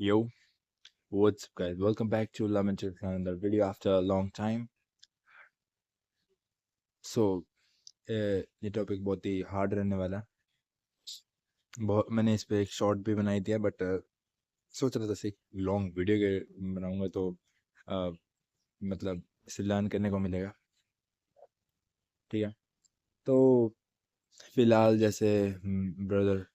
Yo, what's up, guys? Welcome back to Lamented another video after a long time. So, ये topic बहुत ही hard रहने वाला है। बहुत मैंने इस पे एक शॉर्ट भी बनाई दिया बट सोच रहा था से लॉन्ग वीडियो के बनाऊंगा तो अ, मतलब इसे लर्न करने को मिलेगा। ठीक है, तो फिलहाल जैसे ब्रदर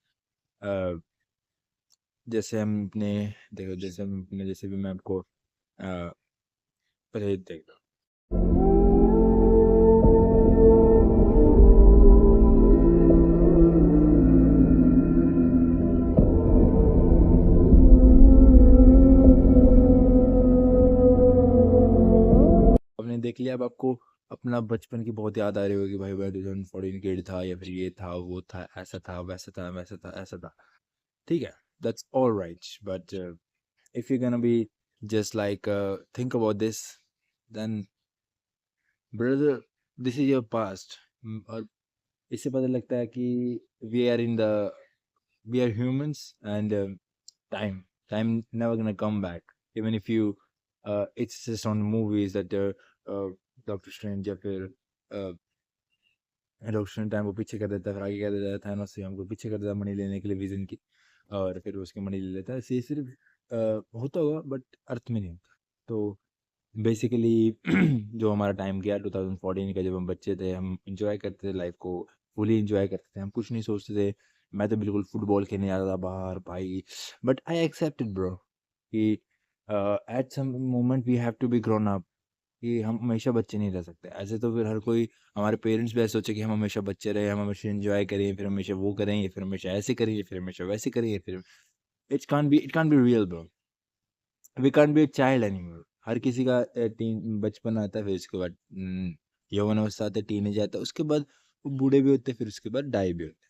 जैसे हम अपने देखो जैसे हम अपने जैसे भी मैं आपको पहले देख रहा आपने देख लिया। अब आपको अपना बचपन की बहुत याद आ रही होगी, भाई मैं 2014 किड था या फिर ये था वो था ऐसा था वैसा था वैसा था ऐसा था। ठीक है, that's all right but if you gonna be just like think about this then brother this is your past. और इससे पता लगता है कि we are in the we are humans and time never gonna come back even if you it's just on movies that uh, Doctor Strange या फिर doctor strange time को पीछे कर देता है, फिर आगे कर देता है, थानोस से हमको पीछे कर देता है मनी लेने के लिए विजन की, और फिर उसकी मनी ले लेता है। ये सिर्फ होता होगा बट अर्थ में नहीं होता। तो बेसिकली जो हमारा टाइम गया 2014 का, जब हम बच्चे थे हम इंजॉय करते थे लाइफ को, फुली इंजॉय करते थे, हम कुछ नहीं सोचते थे। मैं तो बिल्कुल फुटबॉल खेलने जाता था बाहर भाई, बट आई एक्सेप्टेड ब्रो कि at some moment we have to be grown up, कि हम हमेशा बच्चे नहीं रह सकते। ऐसे तो फिर हर कोई, हमारे पेरेंट्स भी ऐसे सोचे कि हम हमेशा बच्चे रहे, हम हमेशा एंजॉय करें, फिर हमेशा वो करेंगे, फिर हमेशा ऐसे करेंगे, फिर हमेशा वैसे करेंगे, फिर it can't be real bro. We can't be a child anymore. हर किसी का टीन बचपन आता है, फिर उसके बाद यौवन अवस्था आता है, टीनेज आता है, उसके बाद वो बूढ़े भी होते हैं, फिर उसके बाद डाई भी होते हैं।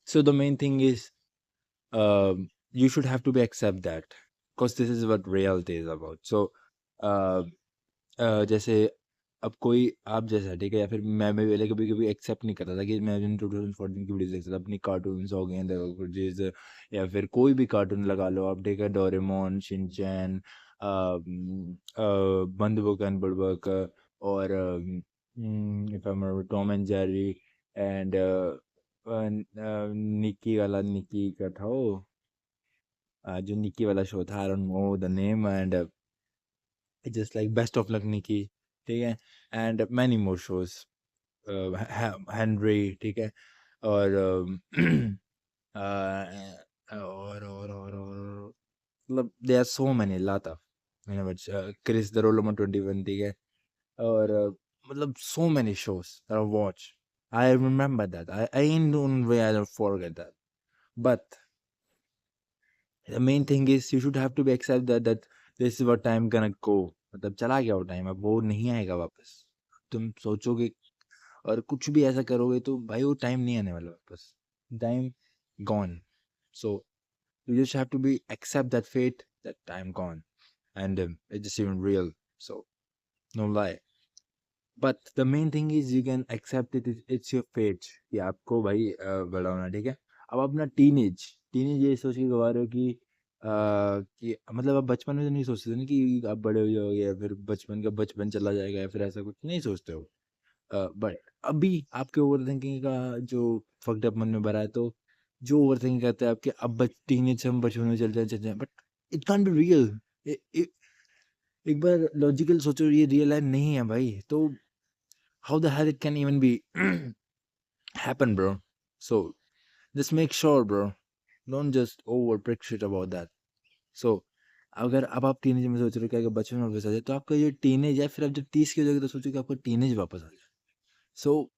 So the main thing is you should have to be accept that because this is what reality is about. So uh, जैसे अब कोई आप जैसा, ठीक है, या फिर मैं भी पहले कभी कभी एक्सेप्ट नहीं करता था कि मैं 2014 की वीडियोस देखता था, अपनी कार्टून्स हो गए, देखो गुडजीज, या फिर कोई भी कार्टून लगा लो आप, ठीक है, डोरेमोन, शिनचैन, बंदूक एंड बुड़बक, और if I remember Tom and Jerry, and Nicky वाला, निकी का था वो, जो निकी वाला शो था, I don't know the name, and just like best of luck Nicky, ठीक है, and many more shows, Henry, ठीक है, और और मतलब दे आर सो मैनी लाता मैंने बच क्रिस द रोल नंबर 21, ठीक है, और मतलब so many shows that I watch. I remember that, I in don't way, I don't forget that, but the main thing is you should have to be accept that this is what time gonna go, मतलब चला गया वो time, अब वो नहीं आएगा वापस। तुम सोचोगे और कुछ भी ऐसा करोगे तो भाई वो टाइम नहीं आने वाला वापस, time gone. So you just have to be accept that fate, that time gone, and it's just even real, so no lie. But the main thing is you can accept it, it's your fate कि आपको भाई बड़ा होना, ठीक है। अब अपना teenage teenage ये सोच के गवा रहे हो कि मतलब आप बचपन में तो नहीं सोचते थे ना कि आप बड़े हो जाओगे, या फिर बचपन का बचपन चला जाएगा, या फिर ऐसा कुछ नहीं सोचते हो। बट अभी आपके ओवर थिंकिंग का जो फक्ड अप मन में भरा है, तो जो ओवर थिंकिंग करते हैं आपके, अब टीनेज से हम बचपन में चल जाए, but it can't be real. एक बार लॉजिकल सोचो, ये रियल लाइफ नहीं है भाई, तो how the hell it can even be happen, bro? So just make sure, bro, don't just over shit about that. So अगर अब आप टीनेज में सोच रहे हो कि अगर बचपन में वापस आ जाए, तो आपका ये टीनेज है, फिर आप जब 30 की हो जाएगी तो सोचो कि आपका टीनेज वापस आ जाए। सो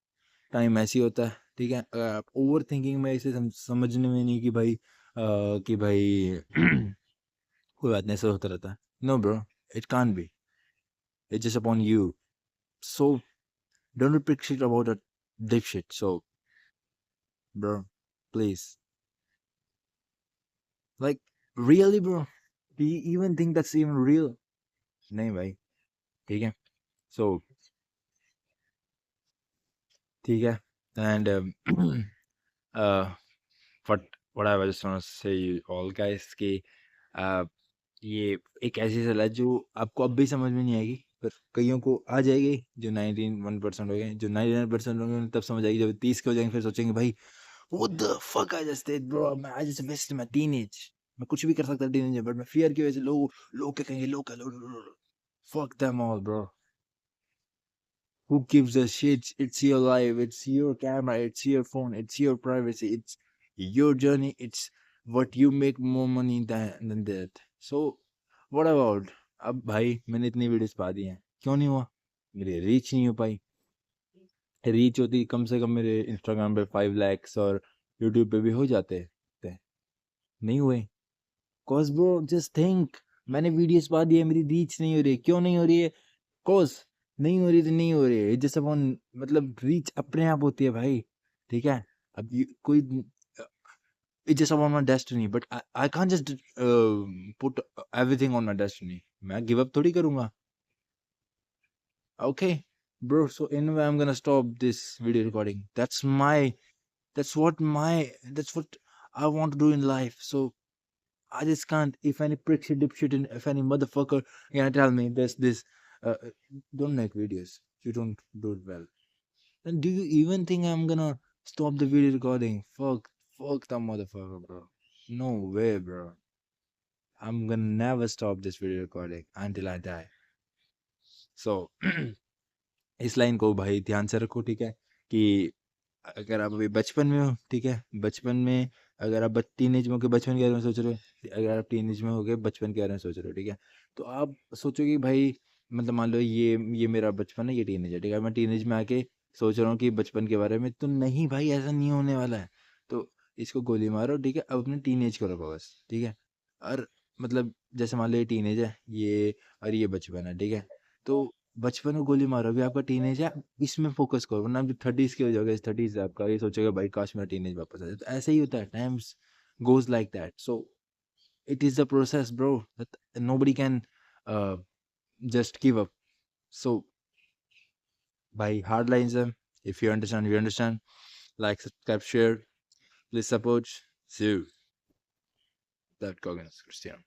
टाइम ऐसे ही होता है, ठीक है। अगर आप ओवर थिंकिंग में इसे समझने में नहीं कि भाई कोई बात नहीं, ऐसा होता रहता है। No bro, it can't be, it's just upon you. So don't pick shit about a dick shit. So bro, please, like, really bro, do you even think that's even real? नहीं भाई, ठीक है। So ठीक है, and uh, what what I was just trying to say you all guys कि ये एक ऐसी सलाह जो आपको अब भी समझ में नहीं आएगी, पर कईयों को आ जाएगी, जो 91% हो गए, जो 99% होंगे उन्हें तब समझ आएगी, जब 30 के हो जाएंगे फिर सोचेंगे भाई what the fuck I just did bro, मैं I just wasted my teenage, मैं कुछ भी कर सकता था टीनेज में, बट मैं फियर की वजह से लोग क्या कहेंगे, लोग क्या fuck them all bro, who gives a shit, it's your life, it's your camera, it's your phone, it's your privacy, it's your journey, it's what you make more money than that. So what about, अब भाई मैंने इतनी videos पा दी हैं, क्यों नहीं हुआ, मेरी रीच नहीं हो पाई, रीच होती कम से कम मेरे इंस्टाग्राम पे 5 lakhs और यूट्यूब पे भी हो जाते थे, नहीं हुए, cause bro just think, मैंने वीडियोस पा दी है, मेरी रीच नहीं हो रही, क्यों नहीं हो रही है, cause नहीं हो रही तो नहीं हो रही है, जैसे अपन मतलब रीच अपने आप होती है भाई, ठीक है, अब कोई it's just about my destiny, but I can't just put everything on my destiny, मैं give up थोड़ी करूँगा, okay bro, so anyway I'm gonna stop this video recording, that's what I want to do in life, so I just can't, if any prick shit, dipshit, and if any motherfucker gonna tell me this, don't make videos, you don't do it well, then do you even think I'm gonna stop the video recording? Fuck that motherfucker, bro. No way, bro. I'm gonna never stop this video recording until I die. So इस line को भाई ध्यान से रखो, ठीक है, कि अगर आप अभी बचपन में हो, ठीक है, बचपन में अगर आप टीनेज में होकर बचपन के बारे में सोच रहे हो, अगर आप टीनेज में होकर बचपन के बारे में सोच रहे हो, ठीक है, तो आप सोचोगे भाई, मतलब मान लो ये मेरा बचपन है, ये टीनेज है, ठीक है, मैं टीनेज में आके सोच रहा हूँ कि बचपन के बारे में, तो नहीं भाई, ऐसा नहीं होने वाला है, तो इसको गोली मारो, ठीक है, अब अपने टीनेज को रखो बस, ठीक है, और मतलब जैसे मान लो ये टीनेज है, ये और ये बचपन है, ठीक है, तो बचपन में गोली मारो, अभी आपका टीनेज है, इसमें फोकस करो, वरना आप 30s के हो जाओगे, 30s आपका ये सोचेगा भाई काश मेरा टीनेज वापस आ जाए, तो ऐसे ही होता है, times goes like that, so it is the process bro, that nobody can just give up, so by hard lines them, if you understand, you understand, like, subscribe, share, please support, see you, that Goggins Christian.